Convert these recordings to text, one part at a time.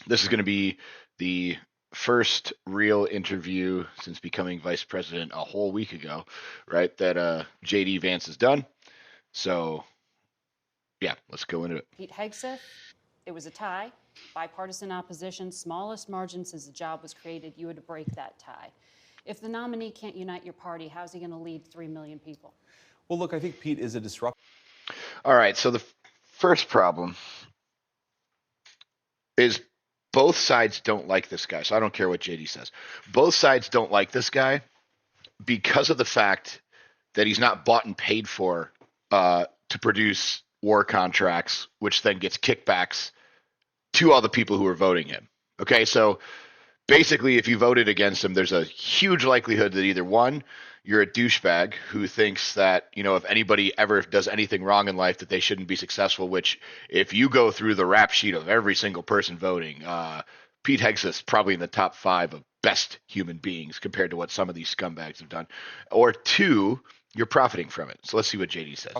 This is going to be the first real interview since becoming vice president a whole week ago, right? That JD Vance has done. So, yeah, let's go into it. Pete Hegseth, it was a tie, bipartisan opposition, smallest margin since the job was created. You had to break that tie. If the nominee can't unite your party, how's he going to lead 3 million people? Well, look, I think Pete is a disruptor. All right, so the first problem is both sides don't like this guy. So I don't care what JD says. Both sides don't like this guy because of the fact that he's not bought and paid for to produce war contracts, which then gets kickbacks to all the people who are voting him. Okay, so basically, if you voted against him, there's a huge likelihood that either one, you're a douchebag who thinks that, you know, if anybody ever does anything wrong in life, that they shouldn't be successful, which if you go through the rap sheet of every single person voting, Pete Hegseth is probably in the top 5 of best human beings compared to what some of these scumbags have done. Or two, you're profiting from it. So let's see what JD says.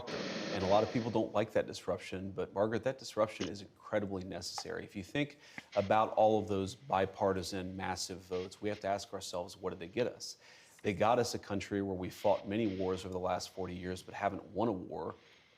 And a lot of people don't like that disruption, but Margaret, that disruption is incredibly necessary. If you think about all of those bipartisan massive votes, we have to ask ourselves, what did they get us? They got us a country where we fought many wars over the last 40 years, but haven't won a war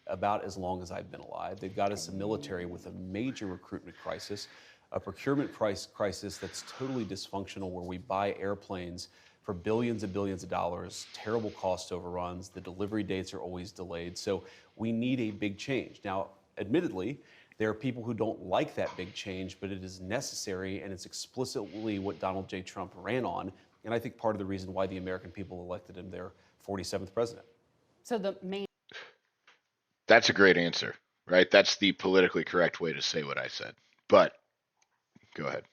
about as long as I've been alive. They've got us a military with a major recruitment crisis, a procurement crisis that's totally dysfunctional, where we buy airplanes for billions and billions of dollars, terrible cost overruns, the delivery dates are always delayed. So we need a big change. Now, admittedly, there are people who don't like that big change, but it is necessary, and it's explicitly what Donald J. Trump ran on, and I think part of the reason why the American people elected him their 47th president. So the main That's a great answer, right? That's the politically correct way to say what I said. But go ahead.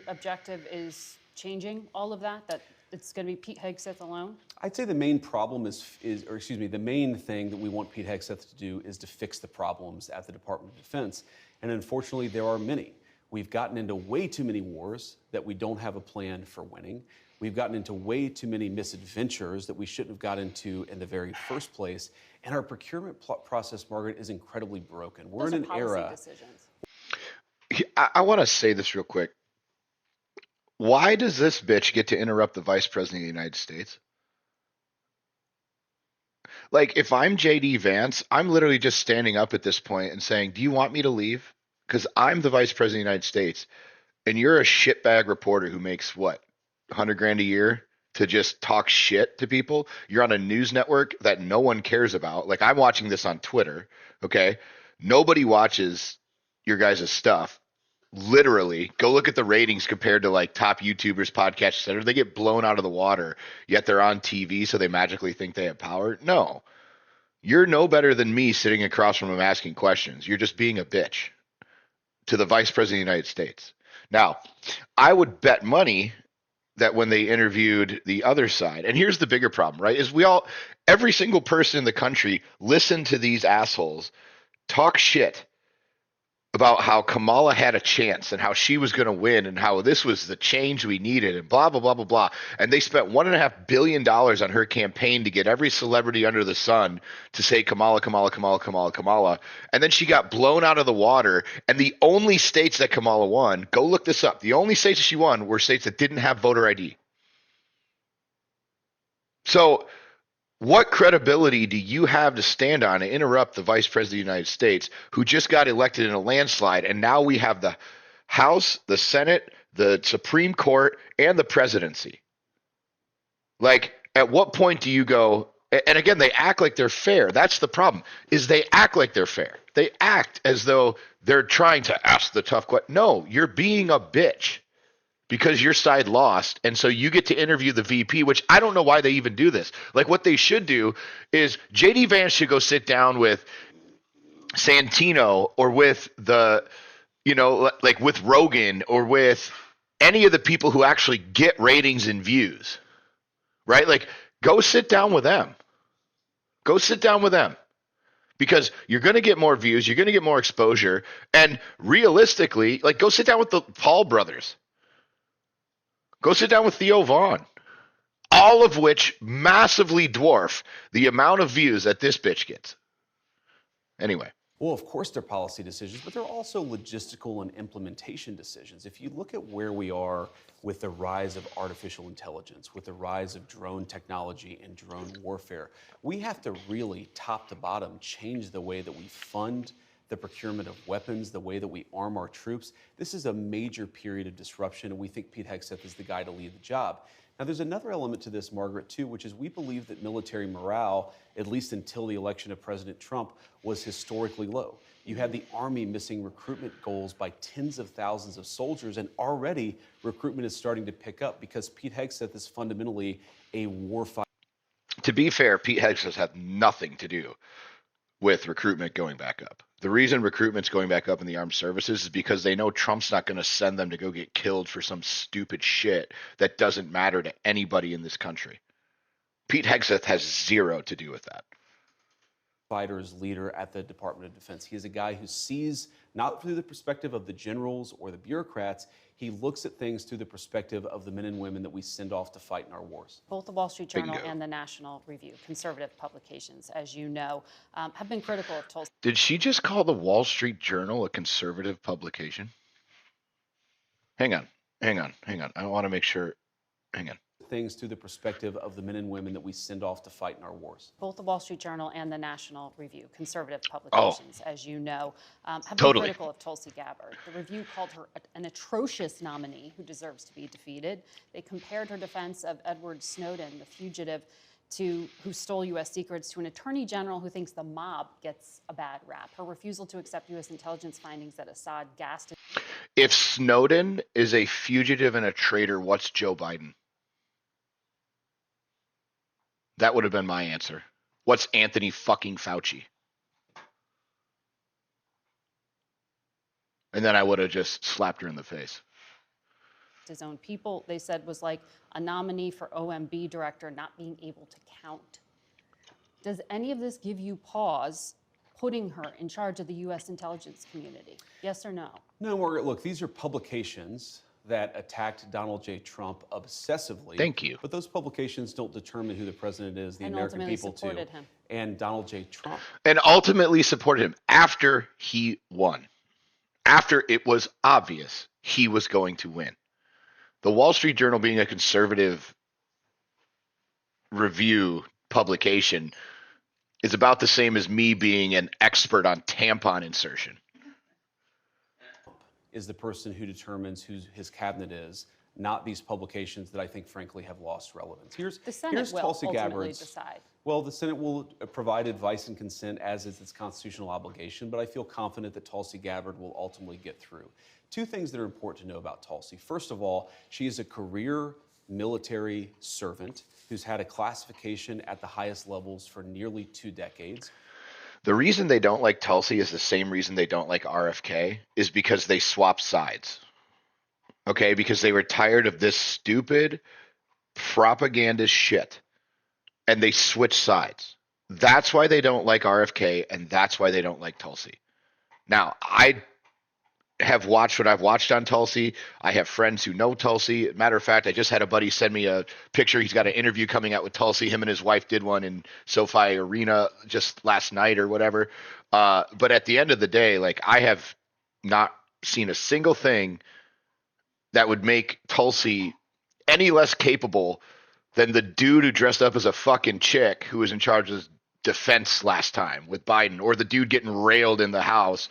objective is changing all of that, that it's going to be Pete Hegseth alone? I'd say the main problem the main thing that we want Pete Hegseth to do is to fix the problems at the Department of Defense. And unfortunately, there are many. We've gotten into way too many wars that we don't have a plan for winning. We've gotten into way too many misadventures that we shouldn't have got into in the very first place. And our procurement process, Margaret, is incredibly broken. We're Those in are an era. decisions. I want to say this real quick. Why does this bitch get to interrupt the vice president of the United States? Like, if I'm JD Vance, I'm literally just standing up at this point and saying, do you want me to leave? Because I'm the vice president of the United States, and you're a shitbag reporter who makes what, 100 grand a year to just talk shit to people? You're on a news network that no one cares about. Like, I'm watching this on Twitter, okay? Nobody watches your guys' stuff. Literally, go look at the ratings compared to like top YouTubers, podcasts, etc. They get blown out of the water, yet they're on TV, so they magically think they have power. No, you're no better than me sitting across from them asking questions. You're just being a bitch to the vice president of the United States. Now, I would bet money that when they interviewed the other side, and here's the bigger problem, right? Is every single person in the country listened to these assholes talk shit about how Kamala had a chance and how she was going to win and how this was the change we needed and blah, blah, blah, blah, blah. And they spent $1.5 billion on her campaign to get every celebrity under the sun to say Kamala, Kamala, Kamala, Kamala, Kamala. And then she got blown out of the water. And the only states that Kamala won, go look this up, the only states that she won were states that didn't have voter ID. So what credibility do you have to stand on and interrupt the vice president of the United States, who just got elected in a landslide, and now we have the House, the Senate, the Supreme Court, and the presidency? Like, at what point do you go, and again, they act like they're fair. That's the problem, is they act like they're fair. They act as though they're trying to ask the tough question. No, you're being a bitch because your side lost, and so you get to interview the VP, which I don't know why they even do this. Like, what they should do is JD Vance should go sit down with Santino or with the, you know, like with Rogan or with any of the people who actually get ratings and views, right? Like, go sit down with them. Go sit down with them. Because you're going to get more views, you're going to get more exposure, and realistically, like, go sit down with the Paul brothers. Go sit down with Theo Vaughn, all of which massively dwarf the amount of views that this bitch gets. Anyway. Well, of course, they're policy decisions, but they're also logistical and implementation decisions. If you look at where we are with the rise of artificial intelligence, with the rise of drone technology and drone warfare, we have to really, top to bottom, change the way that we fund the procurement of weapons, the way that we arm our troops. This is a major period of disruption, and we think Pete Hegseth is the guy to lead the job. Now, there's another element to this, Margaret, too, which is we believe that military morale, at least until the election of President Trump, was historically low. You had the Army missing recruitment goals by tens of thousands of soldiers, and already recruitment is starting to pick up because Pete Hegseth is fundamentally a warfighter. To be fair, Pete Hegseth had nothing to do with recruitment going back up. The reason recruitment's going back up in the armed services is because they know Trump's not going to send them to go get killed for some stupid shit that doesn't matter to anybody in this country. Pete Hegseth has zero to do with that. Fighters leader at the Department of Defense. He is a guy who sees not through the perspective of the generals or the bureaucrats. He looks at things through the perspective of the men and women that we send off to fight in our wars. Both the Wall Street Journal Bingo. and the National Review, conservative publications, as you know, have been critical of Tulsi. Did she just call the Wall Street Journal a conservative publication? Hang on. I want to make sure. Hang on. Things through the perspective of the men and women that we send off to fight in our wars. Both the Wall Street Journal and the National Review, conservative publications, as you know, have been Totally. critical of Tulsi Gabbard. The Review called her an atrocious nominee who deserves to be defeated. They compared her defense of Edward Snowden, the fugitive who stole U.S. secrets, to an attorney general who thinks the mob gets a bad rap. Her refusal to accept U.S. intelligence findings that Assad gassed. If Snowden is a fugitive and a traitor, what's Joe Biden? That would have been my answer. What's Anthony fucking Fauci? And then I would have just slapped her in the face. His own people, they said, was like a nominee for OMB director not being able to count. Does any of this give you pause putting her in charge of the U.S. intelligence community? Yes or no? No, Margaret, look, these are publications that attacked Donald J. Trump obsessively. Thank you. But those publications don't determine who the president is, the And American ultimately people supported too. him. And Donald J. Trump. And ultimately supported him after he won. After it was obvious he was going to win. The Wall Street Journal being a conservative review publication is about the same as me being an expert on tampon insertion. Is the person who determines who his cabinet is, not these publications that I think, frankly, have lost relevance. The Senate will Tulsi ultimately Gabbard's. decide. Well, the Senate will provide advice and consent, as is its constitutional obligation, but I feel confident that Tulsi Gabbard will ultimately get through. Two things that are important to know about Tulsi. First of all, she is a career military servant who's had a classification at the highest levels for nearly 2 decades. The reason they don't like Tulsi is the same reason they don't like RFK, is because they swap sides. Okay, because they were tired of this stupid propaganda shit and they switch sides. That's why they don't like RFK and that's why they don't like Tulsi. Now, I have watched what I've watched on Tulsi. I have friends who know Tulsi. Matter of fact, I just had a buddy send me a picture. He's got an interview coming out with Tulsi. Him and his wife did one in SoFi Arena just last night or whatever. But at the end of the day, like, I have not seen a single thing that would make Tulsi any less capable than the dude who dressed up as a fucking chick who was in charge of defense last time with Biden, or the dude getting railed in the House,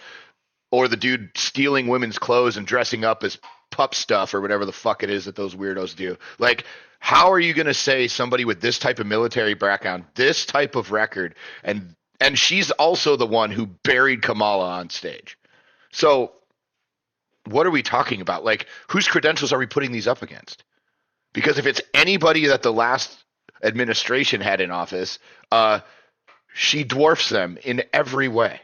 or the dude stealing women's clothes and dressing up as pup stuff or whatever the fuck it is that those weirdos do. Like, how are you going to say somebody with this type of military background, this type of record, and she's also the one who buried Kamala on stage. So what are we talking about? Like, whose credentials are we putting these up against? Because if it's anybody that the last administration had in office, she dwarfs them in every way.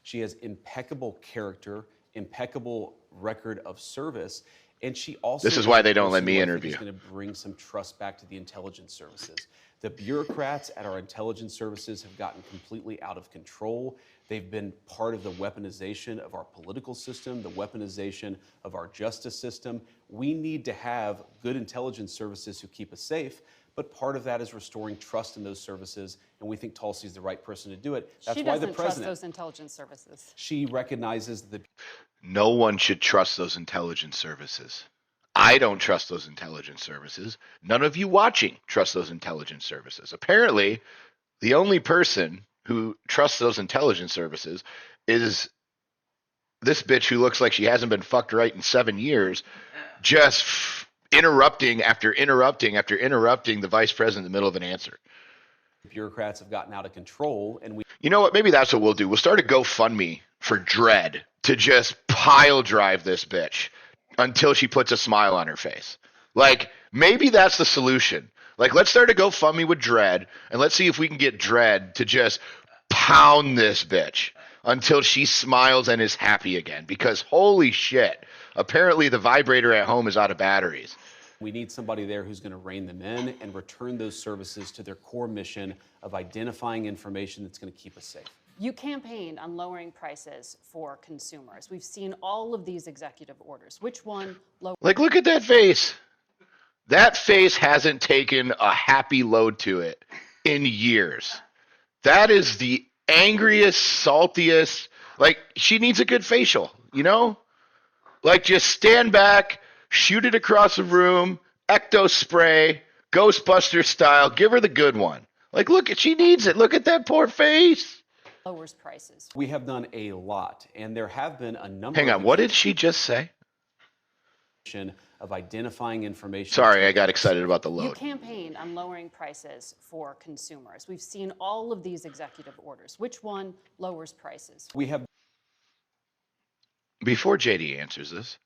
She has impeccable character, impeccable record of service, and she also. This is why they don't let me interview. Is going to bring some trust back to the intelligence services. The bureaucrats at our intelligence services have gotten completely out of control. They've been part of the weaponization of our political system, the weaponization of our justice system. We need to have good intelligence services who keep us safe, But part of that is restoring trust in those services, and we think Tulsi's the right person to do it. That's She why the doesn't trust president, those intelligence services. she recognizes that No one should trust those intelligence services. I don't trust those intelligence services. None of you watching trust those intelligence services. Apparently, the only person who trusts those intelligence services is this bitch who looks like she hasn't been fucked right in 7 years, just interrupting after interrupting after interrupting the vice president in the middle of an answer. bureaucrats have gotten out of control, and we You know what? Maybe that's what we'll do. We'll start a GoFundMe for Dread to just pile drive this bitch until she puts a smile on her face. Like, maybe that's the solution. Like, let's start a GoFundMe with Dread, and let's see if we can get Dread to just pound this bitch until she smiles and is happy again. Because holy shit, apparently the vibrator at home is out of batteries. We need somebody there who's going to rein them in and return those services to their core mission of identifying information that's going to keep us safe. You campaigned on lowering prices for consumers. We've seen all of these executive orders. Which one low? Like, look at that face. That face hasn't taken a happy load to it in years. That is the angriest, saltiest. Like, she needs a good facial, you know? Like, just stand back, shoot it across the room, ecto spray, Ghostbuster style. Give her the good one. Like, look, she needs it. Look at that poor face. Lowers prices. We have done a lot, and there have been a number Hang on, what did she just say? of identifying information. Sorry, I got excited about the You load. campaigned on lowering prices for consumers. We've seen all of these executive orders. Which one lowers prices? We have Before JD answers this,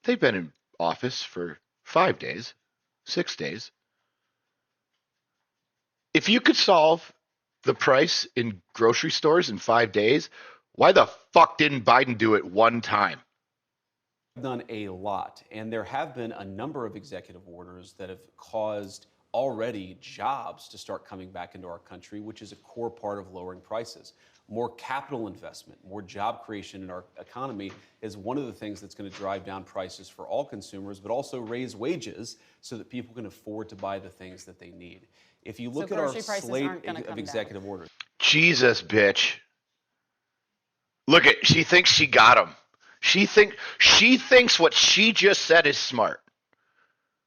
they've been in office for 5 days, 6 days. If you could solve the price in grocery stores in 5 days, why the fuck didn't Biden do it one time? done a lot, and there have been a number of executive orders that have caused already jobs to start coming back into our country, which is a core part of lowering prices. More capital investment, more job creation in our economy is one of the things that's going to drive down prices for all consumers, but also raise wages so that people can afford to buy the things that they need. If you look at our grocery prices slate aren't gonna come of down. executive orders, Jesus, bitch. Look at, she thinks she got him. She thinks what she just said is smart.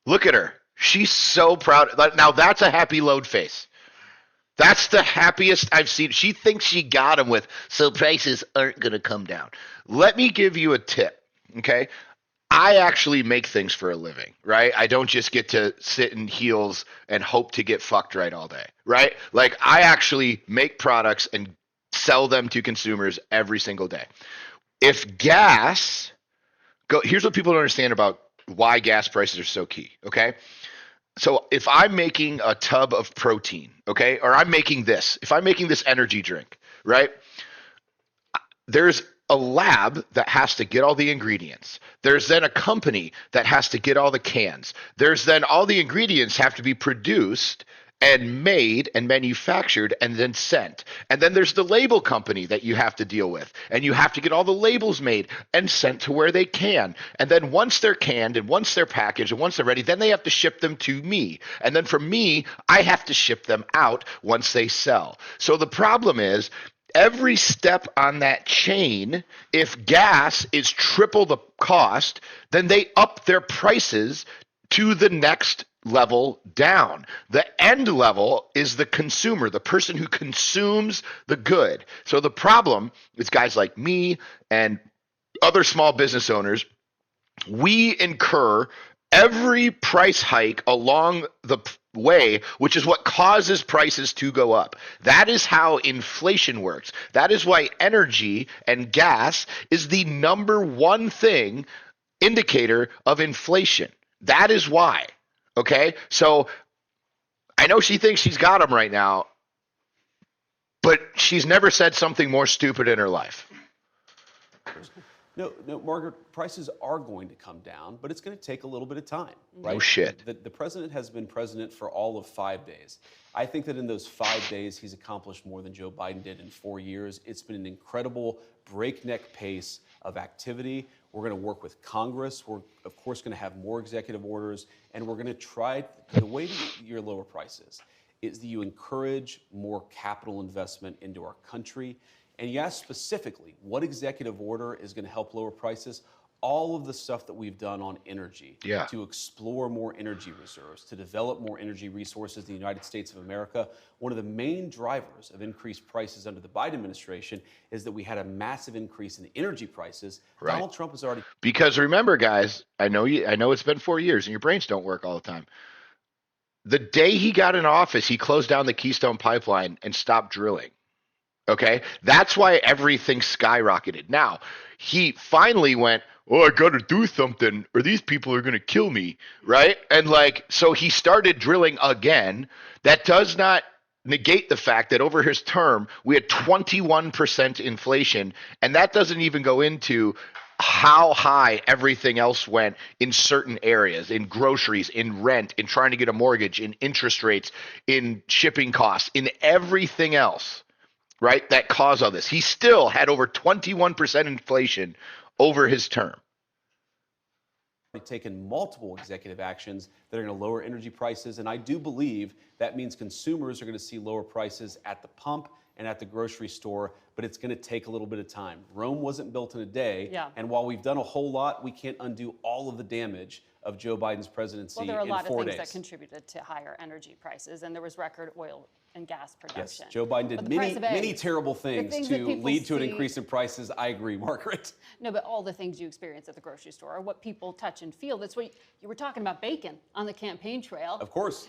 Look at her. She's so proud. Now that's a happy load face. That's the happiest I've seen. She thinks she got him with, so prices aren't going to come down. Let me give you a tip, okay? I actually make things for a living, right? I don't just get to sit in heels and hope to get fucked right all day, right? Like, I actually make products and sell them to consumers every single day. If gas, here's what people don't understand about why gas prices are so key, okay? So if I'm making a tub of protein, okay, or if I'm making this energy drink, right? There's a lab that has to get all the ingredients. There's then a company that has to get all the cans. There's then all the ingredients have to be produced and made and manufactured and then sent. And then there's the label company that you have to deal with. And you have to get all the labels made and sent to where they can. And then once they're canned and once they're packaged and once they're ready, then they have to ship them to me. And then from me, I have to ship them out once they sell. So the problem is, every step on that chain, if gas is triple the cost, then they up their prices to the next level down. The end level is the consumer, the person who consumes the good. So the problem is guys like me and other small business owners, we incur every price hike along the way, which is what causes prices to go up. That is how inflation works. That is why energy and gas is the number one thing indicator of inflation. That is why. Okay? So I know she thinks she's got him right now, but she's never said something more stupid in her life. No, no, Margaret, prices are going to come down, but it's going to take a little bit of time, No right? shit. The president has been president for all of 5 days. I think that in those 5 days, he's accomplished more than Joe Biden did in 4 years. It's been an incredible breakneck pace of activity. We're going to work with Congress. We're, of course, going to have more executive orders, and we're going to try the way to get your lower prices is that you encourage more capital investment into our country. And you asked specifically, what executive order is going to help lower prices? All of the stuff that we've done on energy, Yeah. to explore more energy reserves, to develop more energy resources in the United States of America. One of the main drivers of increased prices under the Biden administration is that we had a massive increase in energy prices. Right. Donald Trump has already Because remember, guys, I know it's been 4 years and your brains don't work all the time. The day he got in office, he closed down the Keystone Pipeline and stopped drilling. Okay. That's why everything skyrocketed. Now, he finally went, oh, I got to do something or these people are going to kill me. Right. And so he started drilling again. That does not negate the fact that over his term, we had 21% inflation. And that doesn't even go into how high everything else went in certain areas, in groceries, in rent, in trying to get a mortgage, in interest rates, in shipping costs, in everything else, right? That caused all this. He still had over 21% inflation over his term. taken multiple executive actions that are going to lower energy prices. And I do believe that means consumers are going to see lower prices at the pump and at the grocery store, but it's going to take a little bit of time. Rome wasn't built in a day. Yeah. And while we've done a whole lot, we can't undo all of the damage of Joe Biden's presidency Well, there are a in lot of 4 things days. that contributed to higher energy prices, and there was record oil and gas Yes, production. Joe Biden did But the many, price of many eggs, terrible the things that to people lead to an see- increase in prices. I agree, Margaret. No, but all the things you experience at the grocery store are what people touch and feel. That's what you were talking about, bacon on the campaign trail. Of course,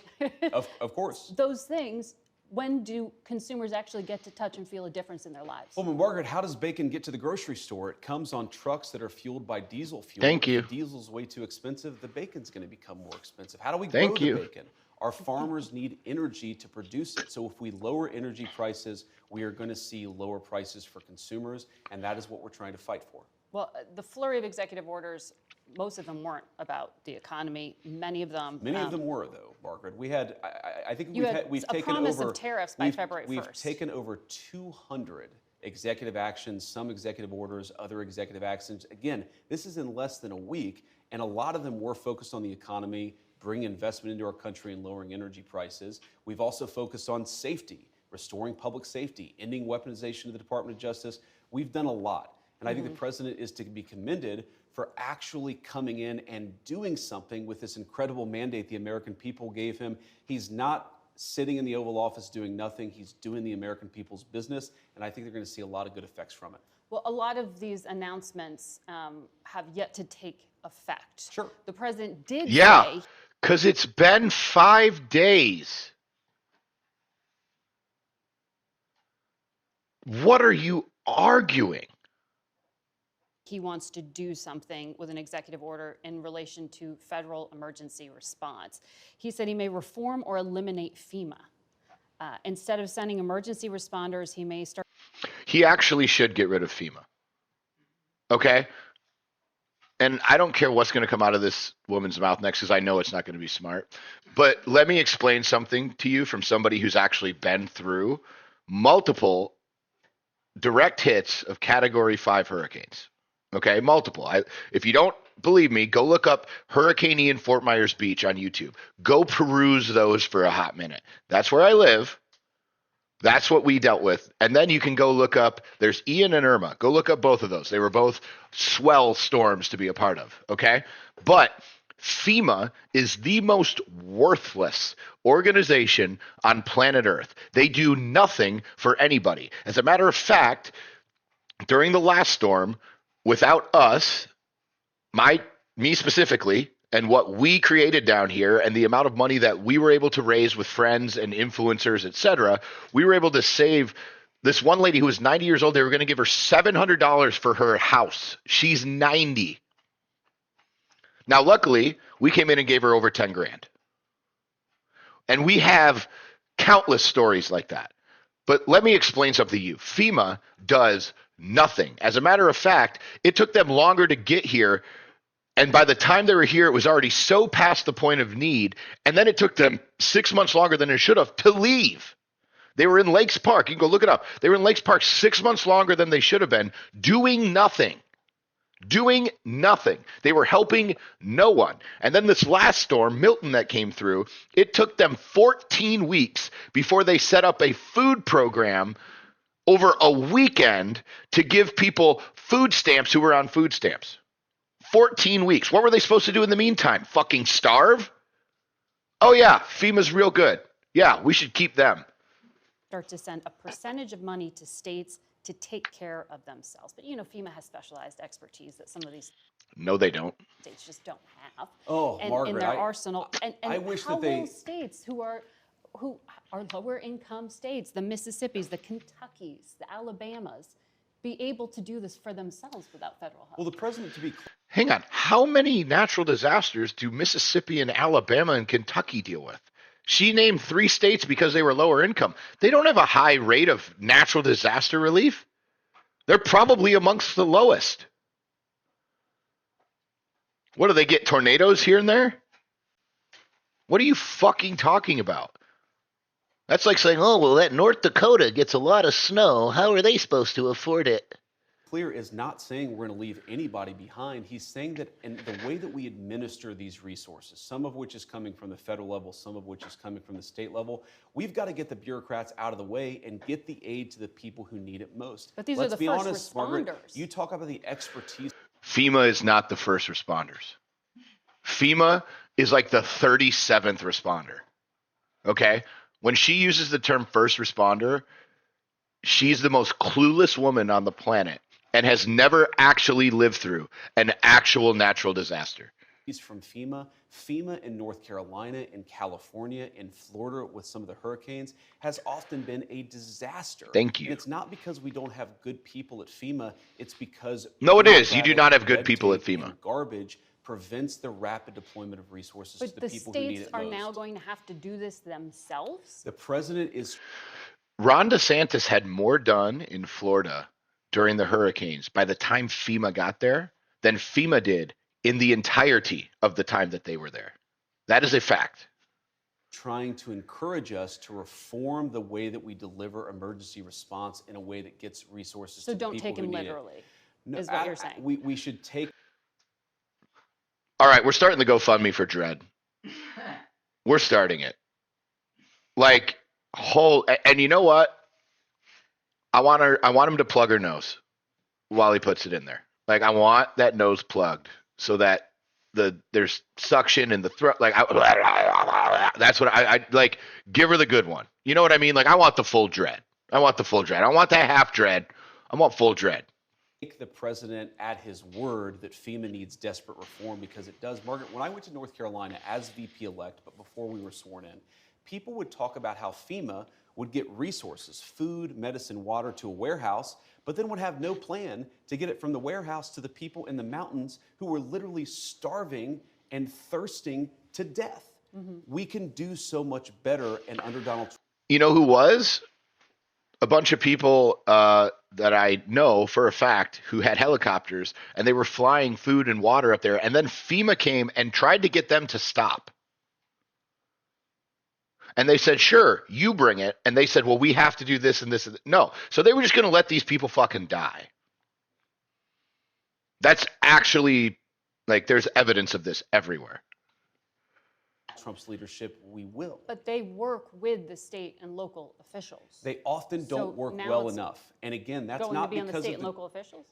of course. Those things, when do consumers actually get to touch and feel a difference in their lives? Well, but Margaret, how does bacon get to the grocery store? It comes on trucks that are fueled by diesel fuel. Thank you. If the diesel's way too expensive, the bacon's going to become more expensive. How do we Thank grow you. the bacon? Our farmers need energy to produce it. So if we lower energy prices, we are going to see lower prices for consumers, and that is what we're trying to fight for. Well, the flurry of executive orders, most of them weren't about the economy. Many of them. Many of them were, though, Margaret. We had, I think we've a taken promise over. of tariffs by February 1st. We've taken over 200 executive actions, some executive orders, other executive actions. Again, this is in less than a week, and a lot of them were focused on the economy, bringing investment into our country and lowering energy prices. We've also focused on safety, restoring public safety, ending weaponization of the Department of Justice. We've done a lot. And I think the president is to be commended for actually coming in and doing something with this incredible mandate the American people gave him. He's not sitting in the Oval Office doing nothing. He's doing the American people's business. And I think they're going to see a lot of good effects from it. Well, a lot of these announcements have yet to take effect. Sure. The president did Yeah, say because it's been 5 days. What are you arguing? he wants to do something with an executive order in relation to federal emergency response. He said he may reform or eliminate FEMA. Instead of sending emergency responders, he may start. He actually should get rid of FEMA. Okay? And I don't care what's going to come out of this woman's mouth next because I know it's not going to be smart. But let me explain something to you from somebody who's actually been through multiple direct hits of Category 5 hurricanes. Okay? Multiple. If you don't believe me, go look up Hurricane Ian Fort Myers Beach on YouTube. Go peruse those for a hot minute. That's where I live. That's what we dealt with. And then you can go look up, there's Ian and Irma. Go look up both of those. They were both swell storms to be a part of, okay? But FEMA is the most worthless organization on planet Earth. They do nothing for anybody. As a matter of fact, during the last storm, without us, me specifically, and what we created down here and the amount of money that we were able to raise with friends and influencers, etc., we were able to save this one lady who was 90 years old. They were going to give her $700 for her house. She's 90. Now, luckily, we came in and gave her over 10 grand. And we have countless stories like that. But let me explain something to you. FEMA does nothing. As a matter of fact, it took them longer to get here. And by the time they were here, it was already so past the point of need. And then it took them 6 months longer than it should have to leave. They were in Lakes Park. You can go look it up. They were in Lakes Park 6 months longer than they should have been, doing nothing. Doing nothing. They were helping no one. And then this last storm, Milton, that came through, it took them 14 weeks before they set up a food program over a weekend to give people food stamps who were on food stamps. 14 weeks. What were they supposed to do in the meantime? Fucking starve? Oh, yeah, FEMA's real good. Yeah, we should keep them. Start to send a percentage of money to states to take care of themselves. But, FEMA has specialized expertise that some of these No, they don't. states just don't have. Oh, Margaret, in their arsenal. And I wish how that they... will states who are lower income states, the Mississippis, the Kentuckys, the Alabamas, be able to do this for themselves without federal help? Well, the president, to be clear... Hang on. How many natural disasters do Mississippi and Alabama and Kentucky deal with? She named 3 states because they were lower income. They don't have a high rate of natural disaster relief. They're probably amongst the lowest. What do they get? Tornadoes here and there? What are you fucking talking about? That's like saying, oh, well, that North Dakota gets a lot of snow. How are they supposed to afford it? Clear is not saying we're going to leave anybody behind. He's saying that in the way that we administer these resources, some of which is coming from the federal level, some of which is coming from the state level, we've got to get the bureaucrats out of the way and get the aid to the people who need it most. But these Let's are the be first honest, responders. Margaret, you talk about the expertise. FEMA is not the first responders. FEMA is like the 37th responder. Okay? When she uses the term first responder, she's the most clueless woman on the planet and has never actually lived through an actual natural disaster. He's from FEMA. FEMA in North Carolina, in California, in Florida with some of the hurricanes has often been a disaster. Thank you. And it's not because we don't have good people at FEMA. It's because no, it is. You do not have good people at FEMA. Garbage prevents the rapid deployment of resources to the people who need it most. But the states are now going to have to do this themselves? The president is... Ron DeSantis had more done in Florida during the hurricanes by the time FEMA got there than FEMA did in the entirety of the time that they were there. That is a fact. Trying to encourage us to reform the way that we deliver emergency response in a way that gets resources to the people who need it. So don't take him literally, is what you're saying. We should take... All right, we're starting the GoFundMe for Dredd. We're starting it. Like, and you know what? I want him to plug her nose while he puts it in there. Like, I want that nose plugged so that there's suction in the throat. Like, that's what I like. Give her the good one. You know what I mean? Like, I want the full Dredd. I want the full Dredd. I don't want that half Dredd. I want full Dredd. Take the president at his word that FEMA needs desperate reform, because it does. Margaret, when I went to North Carolina as VP-elect, but before we were sworn in, people would talk about how FEMA would get resources, food, medicine, water, to a warehouse, but then would have no plan to get it from the warehouse to the people in the mountains who were literally starving and thirsting to death. Mm-hmm. We can do so much better, and under Donald Trump. You know who was? A bunch of people that I know for a fact who had helicopters, and they were flying food and water up there, and then FEMA came and tried to get them to stop. And they said, sure, you bring it. And they said, well, we have to do this and this. And no. So they were just going to let these people fucking die. That's actually, like, there's evidence of this everywhere. Trump's leadership, we will. But they work with the state and local officials. They often don't work well enough. And again, that's not because of the state and local officials?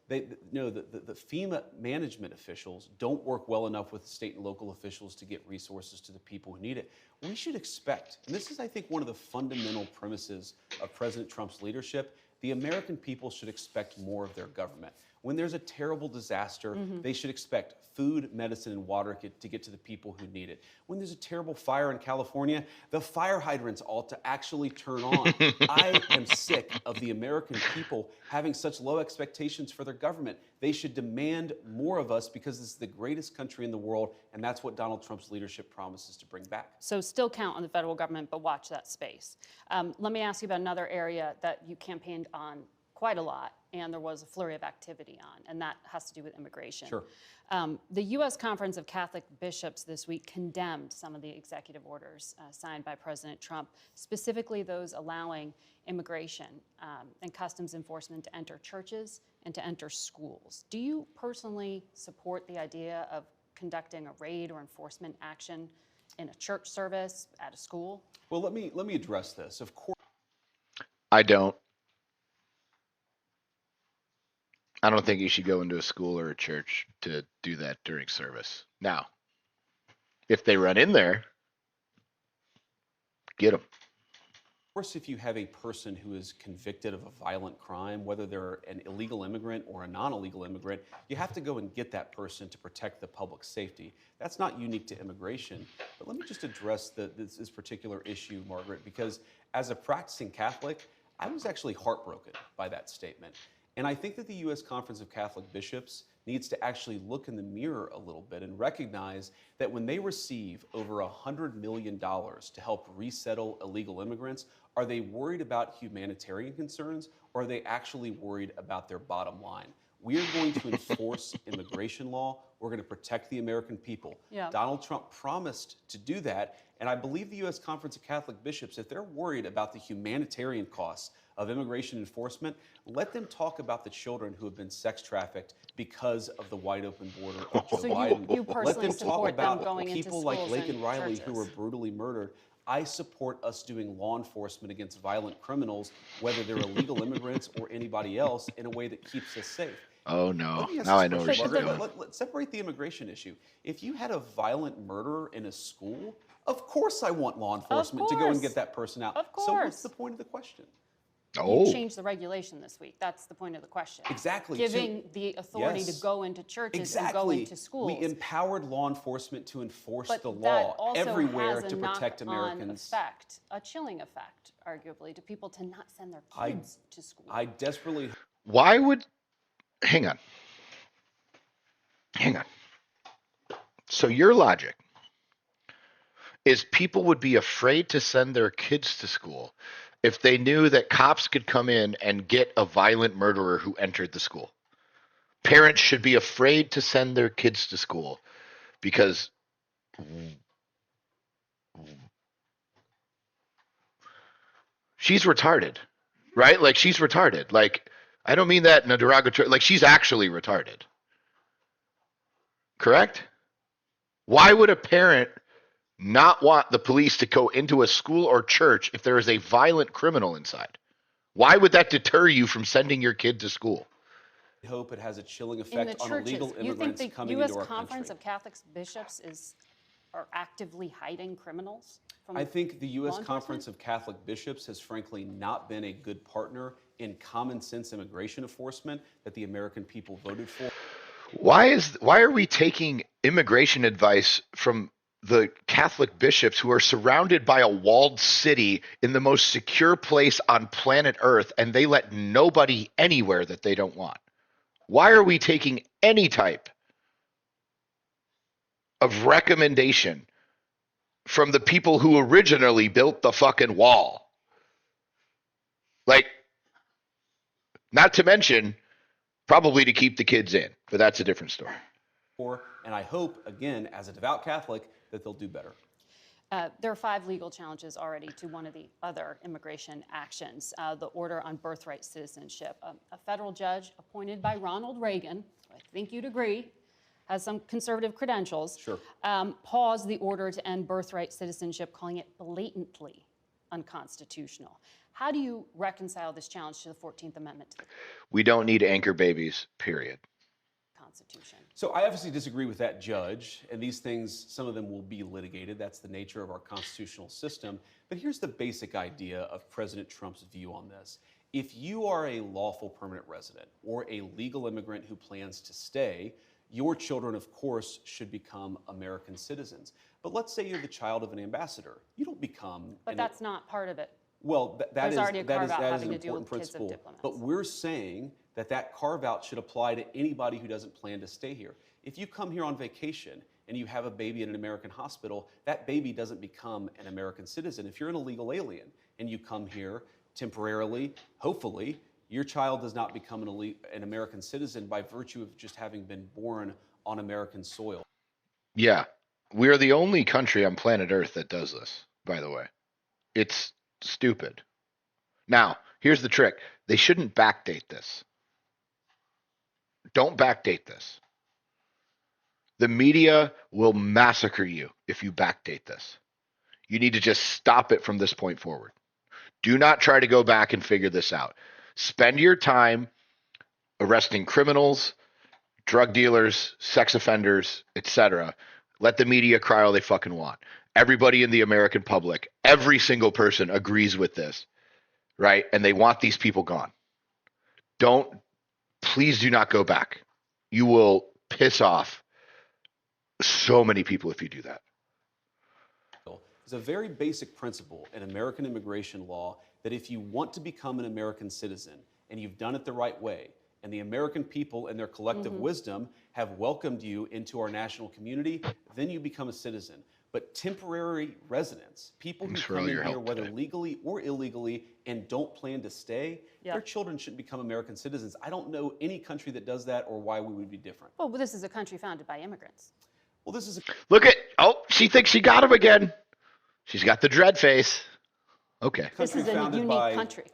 No, the FEMA management officials don't work well enough with the state and local officials to get resources to the people who need it. We should expect, and this is, I think, one of the fundamental premises of President Trump's leadership, the American people should expect more of their government. When there's a terrible disaster, they should expect food, medicine, and water to get to the people who need it. When there's a terrible fire in California, the fire hydrants ought to actually turn on. I am sick of the American people having such low expectations for their government. They should demand more of us, because this is the greatest country in the world, and that's what Donald Trump's leadership promises to bring back. So still count on the federal government, but watch that space. Let me ask you about another area that you campaigned on quite a lot and there was a flurry of activity on, and that has to do with immigration. Sure. The U.S. Conference of Catholic Bishops this week condemned some of the executive orders signed by President Trump, specifically those allowing immigration and customs enforcement to enter churches and to enter schools. Do you personally support the idea of conducting a raid or enforcement action in a church service, at a school? Well, let me address this. Of course. I don't. I don't think you should go into a school or a church to do that during service. Now, if they run in there, get them. Of course, if you have a person who is convicted of a violent crime, whether they're an illegal immigrant or a non-illegal immigrant, you have to go and get that person to protect the public safety. That's not unique to immigration. But let me just address this particular issue, Margaret, because as a practicing Catholic, I was actually heartbroken by that statement. And I think that the U.S. Conference of Catholic Bishops needs to actually look in the mirror a little bit and recognize that when they receive over $100 million to help resettle illegal immigrants, are they worried about humanitarian concerns, or are they actually worried about their bottom line? We are going to enforce immigration law. We're going to protect the American people. Yeah. Donald Trump promised to do that, and I believe the U.S. Conference of Catholic Bishops, if they're worried about the humanitarian costs of immigration enforcement, let them talk about the children who have been sex trafficked because of the wide open border of Joe So Biden. you personally Let them talk support them about going into people like schools Laken and Riley who were churches? brutally murdered. I support us doing law enforcement against violent criminals, whether they're illegal immigrants or anybody else, in a way that keeps us safe. Oh no! Let me ask Now this I know where question, she's Margaret. going. Let's separate the immigration issue. If you had a violent murderer in a school, of course I want law enforcement to go and course. get that person out. Of So what's course. the point of the question? You Oh, changed the regulation this week. That's the point of the question. Exactly. Giving the authority to Yes. go into churches and go Exactly. into schools. We empowered law enforcement to enforce But the that law also everywhere has to a protect knock-on Americans. effect, a chilling effect, arguably, to people to not send their kids to school. I desperately why would? Hang on. Hang on. So your logic is people would be afraid to send their kids to school if they knew that cops could come in and get a violent murderer who entered the school. Parents should be afraid to send their kids to school because she's retarded, right? Like she's retarded. Like I don't mean that in a derogatory. Like she's actually retarded. Correct? Why would a parent not want the police to go into a school or church if there is a violent criminal inside? Why would that deter you from sending your kid to school? hope it has a chilling In effect the on churches, illegal you think immigrants the coming U.S. into our Conference country. of Catholic Bishops are actively hiding criminals from I think the U.S. law Conference enforcement? of Catholic Bishops has frankly not been a good partner in common sense immigration enforcement that the American people voted for. Why are we taking immigration advice from the Catholic bishops who are surrounded by a walled city in the most secure place on planet Earth, and they let nobody anywhere that they don't want? Why are we taking any type of recommendation from the people who originally built the fucking wall? Like, not to mention, probably to keep the kids in, but that's a different story. And I hope, again, as a devout Catholic, that they'll do better. There are 5 legal challenges already to one of the other immigration actions, the order on birthright citizenship. A federal judge appointed by Ronald Reagan, I think you'd agree, has some conservative credentials, Sure. paused the order to end birthright citizenship, calling it blatantly unconstitutional. How do you reconcile this challenge to the 14th Amendment to the We don't need anchor babies, period. Constitution? So I obviously disagree with that judge, and these things, some of them will be litigated. That's the nature of our constitutional system. But here's the basic idea of President Trump's view on this. If you are a lawful permanent resident or a legal immigrant who plans to stay, your children, of course, should become American citizens. But let's say you're the child of an ambassador. You don't become... But that's not part of it. Well, that There's is already a that is carve-out that is having an to do with important kids of principle. diplomats. But we're saying that carve-out should apply to anybody who doesn't plan to stay here. If you come here on vacation and you have a baby in an American hospital, that baby doesn't become an American citizen. If you're an illegal alien and you come here temporarily, hopefully, Your child does not become an American citizen by virtue of just having been born on American soil. Yeah. We are the only country on planet Earth that does this, by the way. It's stupid. Now, here's the trick. They shouldn't backdate this. Don't backdate this. The media will massacre you if you backdate this. You need to just stop it from this point forward. Do not try to go back and figure this out. Spend your time arresting criminals, drug dealers, sex offenders, etc. Let the media cry all they fucking want. Everybody in the American public, every single person agrees with this, right? And they want these people gone. Please do not go back. You will piss off so many people if you do that. There's a very basic principle in American immigration law that if you want to become an American citizen and you've done it the right way, and the American people in their collective wisdom have welcomed you into our national community, then you become a citizen. But temporary residents, people who come in here, whether legally or illegally, and don't plan to stay, their children shouldn't become American citizens. I don't know any country that does that or why we would be different. Well, this is a country founded by immigrants. Well, this is a... Look at, she thinks she got him again. She's got the dread face. Okay. This is a unique country.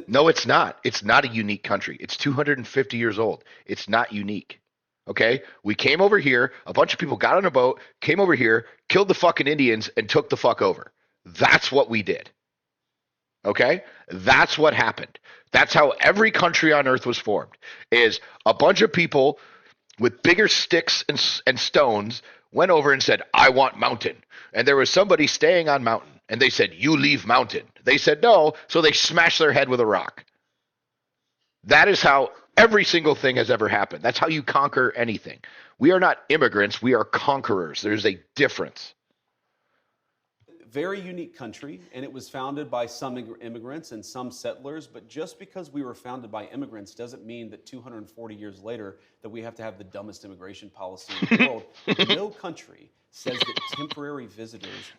No, it's not. It's not a unique country. It's 250 years old. It's not unique. Okay? We came over here, a bunch of people got on a boat, came over here, killed the fucking Indians, and took the fuck over. That's what we did. Okay? That's what happened. That's how every country on earth was formed, is a bunch of people with bigger sticks and stones went over and said, I want mountain. And there was somebody staying on mountain. And they said, you leave mountain. They said no, so they smashed their head with a rock. That is how every single thing has ever happened. That's how you conquer anything. We are not immigrants. We are conquerors. There's a difference. Very unique country, and it was founded by some immigrants and some settlers, but just because we were founded by immigrants doesn't mean that 240 years later that we have to have the dumbest immigration policy in the world. No country says that temporary visitors,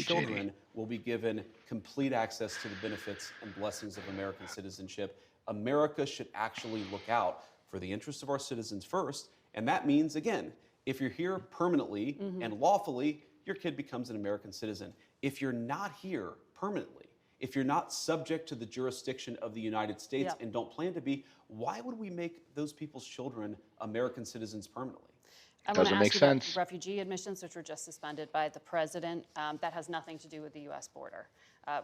children, will be given complete access to the benefits and blessings of American citizenship. America should actually look out for the interests of our citizens first, and that means, again, if you're here permanently and lawfully, your kid becomes an American citizen. If you're not here permanently, if you're not subject to the jurisdiction of the United States and don't plan to be, why would we make those people's children American citizens permanently? Doesn't make sense. About refugee admissions, which were just suspended by the president. That has nothing to do with the U.S. border.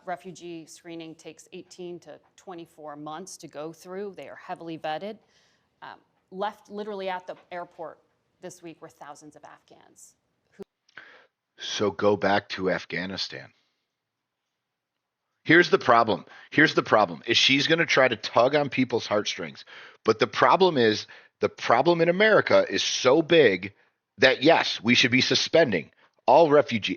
Refugee screening takes 18 to 24 months to go through. They are heavily vetted. Left literally at the airport this week were thousands of Afghans. So go back to Afghanistan. Here's the problem. Is she's going to try to tug on people's heartstrings. But the problem in America is so big that yes, we should be suspending all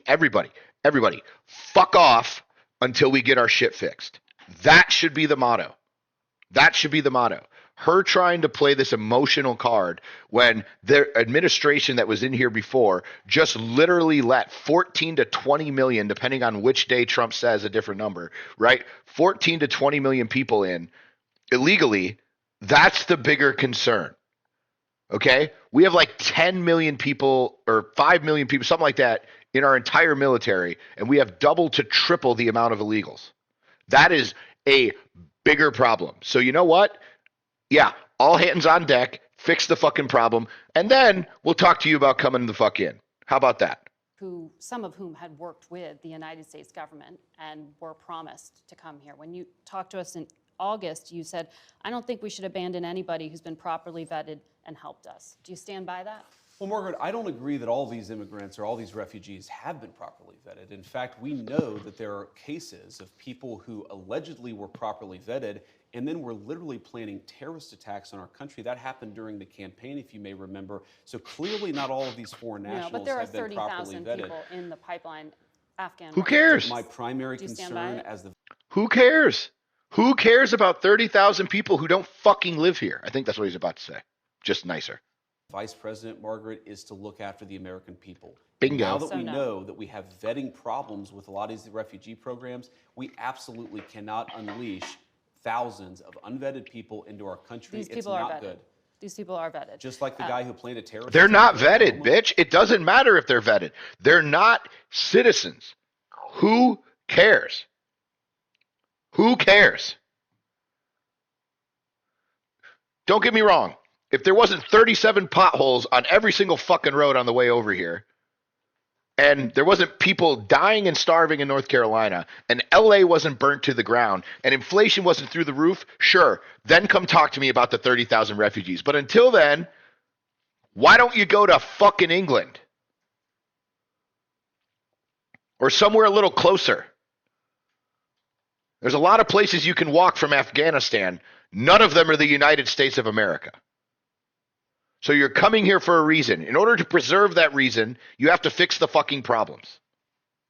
everybody, fuck off until we get our shit fixed. That should be the motto. Her trying to play this emotional card when the administration that was in here before just literally let 14 to 20 million, depending on which day Trump says a different number, right? 14 to 20 million people in illegally. That's the bigger concern. Okay? We have like 10 million people or 5 million people, something like that, in our entire military, and we have double to triple the amount of illegals. That is a bigger problem. So you know what? Yeah, all hands on deck, fix the fucking problem, and then we'll talk to you about coming the fuck in. How about that? Some of whom had worked with the United States government and were promised to come here. When you talked to us in August, you said, I don't think we should abandon anybody who's been properly vetted and helped us. Do you stand by that? Well, Margaret, I don't agree that all these immigrants or all these refugees have been properly vetted. In fact, we know that there are cases of people who allegedly were properly vetted and then were literally planning terrorist attacks on our country. That happened during the campaign, if you may remember. So clearly not all of these foreign nationals have been properly vetted. But there are 30,000 people in the pipeline, Afghan. Who cares? My primary concern as the... Who cares? Who cares about 30,000 people who don't fucking live here? I think that's what he's about to say. Just nicer. Vice President, Margaret, is to look after the American people. Bingo. Now that we know that we have vetting problems with a lot of these refugee programs, we absolutely cannot unleash thousands of unvetted people into our country. These It's people are not vetted. good. These people are vetted. Just like the guy who planted terrorist. They're not vetted, bitch. It doesn't matter if they're vetted. They're not citizens. Who cares? Who cares? Don't get me wrong. If there wasn't 37 potholes on every single fucking road on the way over here, and there wasn't people dying and starving in North Carolina, and LA wasn't burnt to the ground, and inflation wasn't through the roof, sure, then come talk to me about the 30,000 refugees. But until then, why don't you go to fucking England? Or somewhere a little closer. There's a lot of places you can walk from Afghanistan. None of them are the United States of America. So you're coming here for a reason. In order to preserve that reason, you have to fix the fucking problems.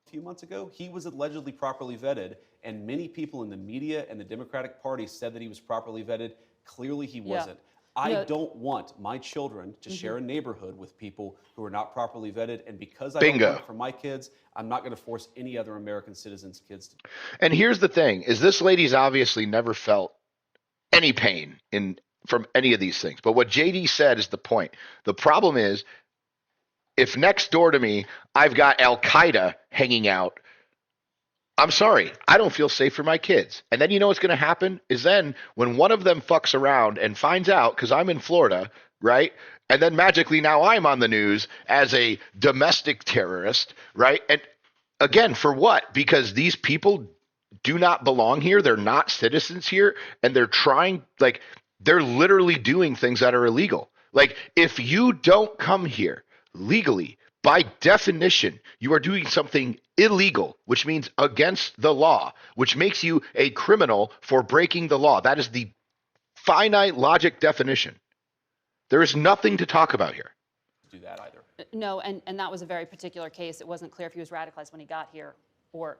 A few months ago, he was allegedly properly vetted, and many people in the media and the Democratic Party said that he was properly vetted. Clearly, he wasn't. I don't want my children to share a neighborhood with people who are not properly vetted, and because I don't want it for my kids, I'm not going to force any other American citizens' kids to. And here's the thing, is this lady's obviously never felt any pain from any of these things. But what JD said is the point. The problem is, if next door to me, I've got Al-Qaeda hanging out, I'm sorry, I don't feel safe for my kids. And then you know what's going to happen is then when one of them fucks around and finds out, because I'm in Florida, right? And then magically now I'm on the news as a domestic terrorist, right? And again, for what? Because these people do not belong here. They're not citizens here. And they're they're literally doing things that are illegal. Like, if you don't come here legally, by definition, you are doing something illegal, which means against the law, which makes you a criminal for breaking the law. That is the finite logic definition. There is nothing to talk about here. Do that either. No, and that was a very particular case. It wasn't clear if he was radicalized when he got here or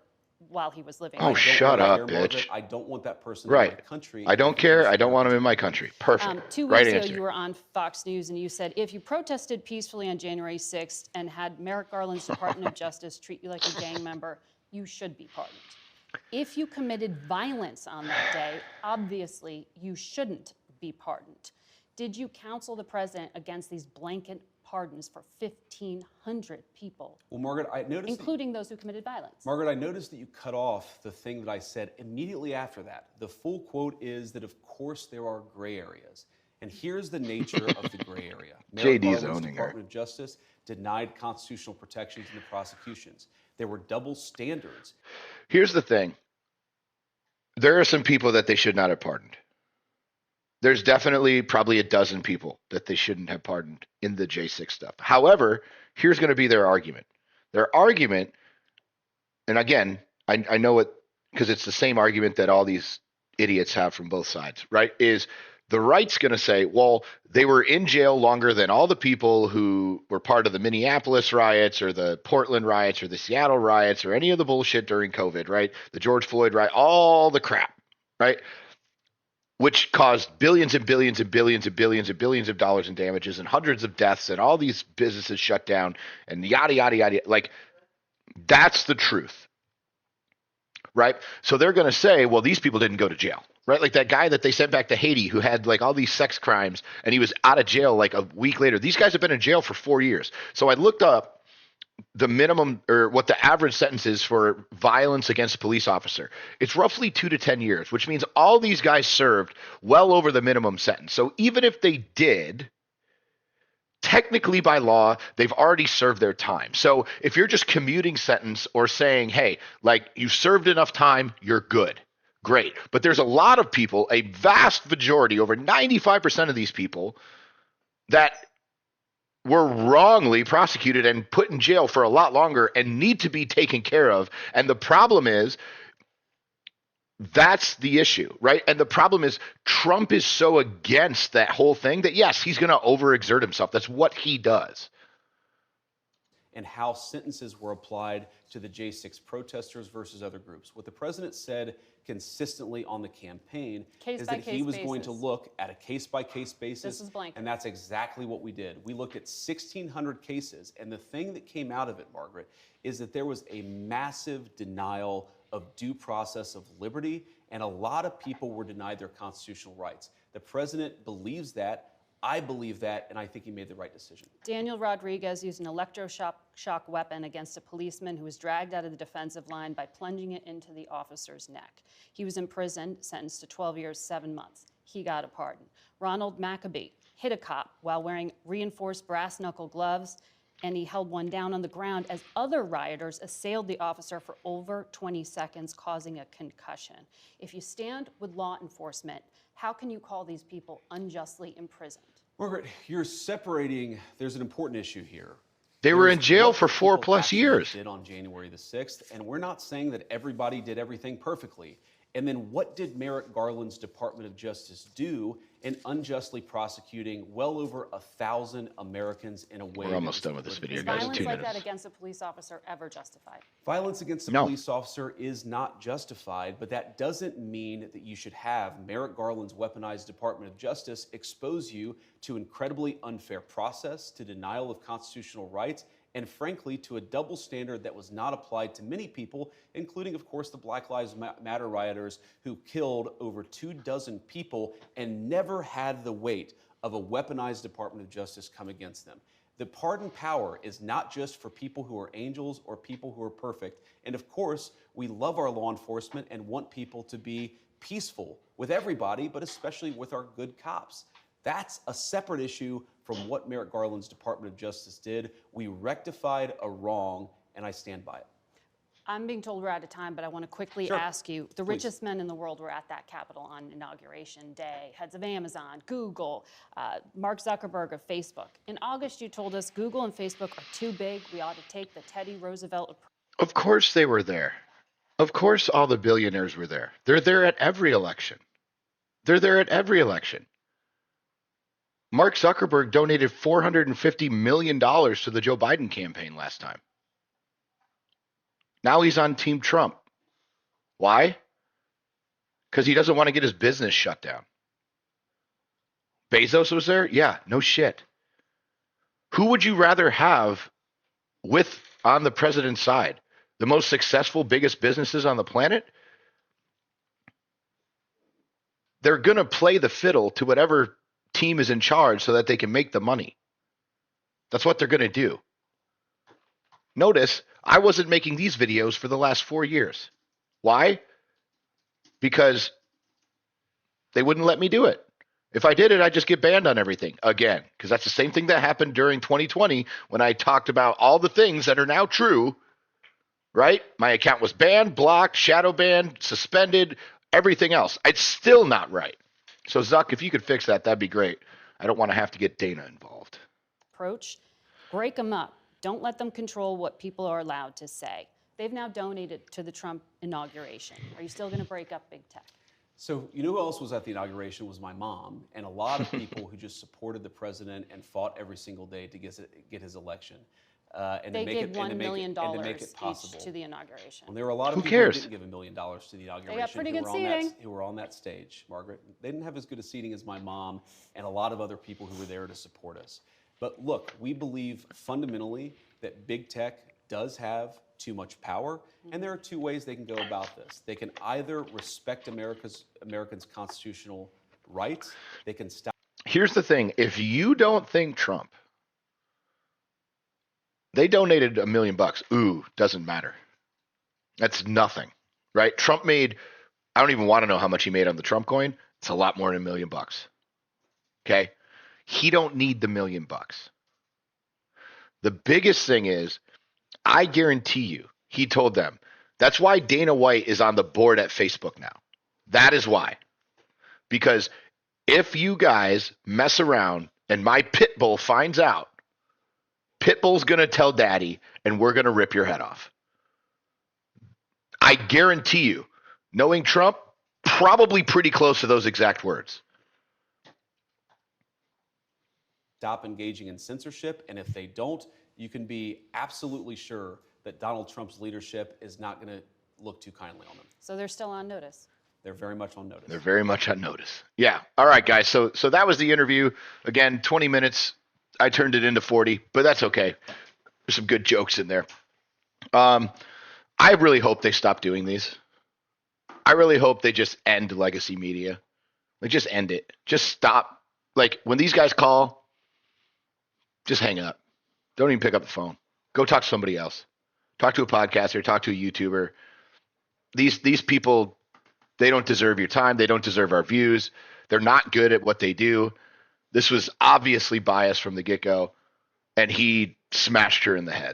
while he was living. Oh, shut up, bitch. Margaret, I don't want that person right. in my country. I don't care. I don't want him in my country. Perfect. 2 right weeks answer. ago, you were on Fox News and you said, if you protested peacefully on January 6th and had Merrick Garland's Department of Justice treat you like a gang member, you should be pardoned. If you committed violence on that day, obviously you shouldn't be pardoned. Did you counsel the president against these blanket pardons for 1,500 people? Well, Margaret, I noticed, including those who committed violence. Margaret, I noticed that you cut off the thing that I said immediately after that. The full quote is that, of course, there are gray areas. And here's the nature of the gray area. Merrick JD's Garland's owning her. Department of Justice denied constitutional protections in the prosecutions. There were double standards. Here's the thing. There are some people that they should not have pardoned. There's definitely probably a dozen people that they shouldn't have pardoned in the J6 stuff. However, here's going to be their argument. Their argument, and again, I know it because it's the same argument that all these idiots have from both sides, right? Is the right's going to say, well, they were in jail longer than all the people who were part of the Minneapolis riots or the Portland riots or the Seattle riots or any of the bullshit during COVID, right? The George Floyd riot, all the crap, right? Which caused billions and billions and billions and billions and billions of dollars in damages and hundreds of deaths and all these businesses shut down and yada, yada, yada. Like, that's the truth, right? So they're going to say, well, these people didn't go to jail, right? Like that guy that they sent back to Haiti who had like all these sex crimes and he was out of jail like a week later. These guys have been in jail for 4 years. So I looked up the minimum or what the average sentence is for violence against a police officer. It's roughly 2 to 10 years, which means all these guys served well over the minimum sentence. So even if they did, technically by law, they've already served their time. So if you're just commuting sentence or saying, hey, like you served enough time, you're good. Great. But there's a lot of people, a vast majority, over 95% of these people that were wrongly prosecuted and put in jail for a lot longer and need to be taken care of. And the problem is, that's the issue, right? And the problem is Trump is so against that whole thing that, yes, he's going to overexert himself. That's what he does. And how sentences were applied to the J6 protesters versus other groups. What the president said consistently on the campaign is that he was going to look at a case-by-case basis, and that's exactly what we did. We looked at 1,600 cases, and the thing that came out of it, Margaret, is that there was a massive denial of due process of liberty And a lot of people were denied their constitutional rights. The president believes that. I believe that, and I think he made the right decision. Daniel Rodriguez used an electroshock weapon against a policeman who was dragged out of the defensive line by plunging it into the officer's neck. He was imprisoned, sentenced to 12 years, 7 months. He got a pardon. Ronald Maccabee hit a cop while wearing reinforced brass knuckle gloves, and he held one down on the ground as other rioters assailed the officer for over 20 seconds, causing a concussion. If you stand with law enforcement, how can you call these people unjustly imprisoned? Margaret, you're separating, there's an important issue here. They were in There's jail what for the 4+ people actually years. did on January the 6th, and we're not saying that everybody did everything perfectly. And then what did Merrick Garland's Department of Justice do in unjustly prosecuting well over 1,000 Americans in a way? We're almost done with this video, Is guys. violence 2 like minutes. that against a police officer ever justified? Violence against a No. police officer is not justified, but that doesn't mean that you should have Merrick Garland's weaponized Department of Justice expose you to incredibly unfair process, to denial of constitutional rights, and frankly, to a double standard that was not applied to many people, including, of course, the Black Lives Matter rioters who killed over 24 people and never had the weight of a weaponized Department of Justice come against them. The pardon power is not just for people who are angels or people who are perfect. And of course, we love our law enforcement and want people to be peaceful with everybody, but especially with our good cops. That's a separate issue from what Merrick Garland's Department of Justice did. We rectified a wrong, and I stand by it. I'm being told we're out of time, but I want to quickly Sure. ask you, the Please. richest men in the world were at that Capitol on Inauguration Day, heads of Amazon, Google, Mark Zuckerberg of Facebook. In August, you told us Google and Facebook are too big. We ought to take the Teddy Roosevelt approach. Of course they were there. Of course all the billionaires were there. They're there at every election. They're there at every election. Mark Zuckerberg donated $450 million to the Joe Biden campaign last time. Now he's on Team Trump. Why? Because he doesn't want to get his business shut down. Bezos was there? Yeah, no shit. Who would you rather have with on the president's side? The most successful, biggest businesses on the planet? They're going to play the fiddle to whatever team is in charge so that they can make the money. That's what they're going to do. Notice, I wasn't making these videos for the last 4 years. Why? Because they wouldn't let me do it. If I did it, I'd just get banned on everything again, because that's the same thing that happened during 2020 when I talked about all the things that are now true, right? My account was banned, blocked, shadow banned, suspended, everything else. It's still not right. So, Zuck, if you could fix that, that'd be great. I don't want to have to get Dana involved. Approach, break them up. Don't let them control what people are allowed to say. They've now donated to the Trump inauguration. Are you still going to break up big tech? So, you know who else was at the inauguration was my mom, and a lot of people who just supported the president and fought every single day to get his election. And They to make gave it, $1 million and to make it possible. each to the inauguration. And there were a lot of Who people cares? who didn't give $1 million to the inauguration. pretty who good were on that- seating. who were on that stage, Margaret. They didn't have as good a seating as my mom and a lot of other people who were there to support us. But look, we believe fundamentally that big tech does have too much power, and there are two ways they can go about this. They can either respect Americans' constitutional rights. They can stop. Here's the thing. If you don't think Trump, they donated $1 million. Ooh, doesn't matter. That's nothing, right? Trump made, I don't even want to know how much he made on the Trump coin. It's a lot more than $1 million. Okay. He don't need the $1 million. The biggest thing is, I guarantee you, he told them. That's why Dana White is on the board at Facebook now. That is why. Because if you guys mess around and my pit bull finds out, Pitbull's going to tell daddy and we're going to rip your head off. I guarantee you, knowing Trump, probably pretty close to those exact words. Stop engaging in censorship, and if they don't, you can be absolutely sure that Donald Trump's leadership is not going to look too kindly on them. So they're still on notice. They're very much on notice. They're very much on notice. Yeah. All right, guys. So that was the interview. Again, 20 minutes. I turned it into 40, but that's okay. There's some good jokes in there. I really hope they stop doing these. I really hope they just end legacy media. Like, just end it. Just stop. Like, when these guys call, just hang up. Don't even pick up the phone. Go talk to somebody else. Talk to a podcaster. Talk to a YouTuber. These people, they don't deserve your time. They don't deserve our views. They're not good at what they do. This was obviously biased from the get go, and he smashed her in the head.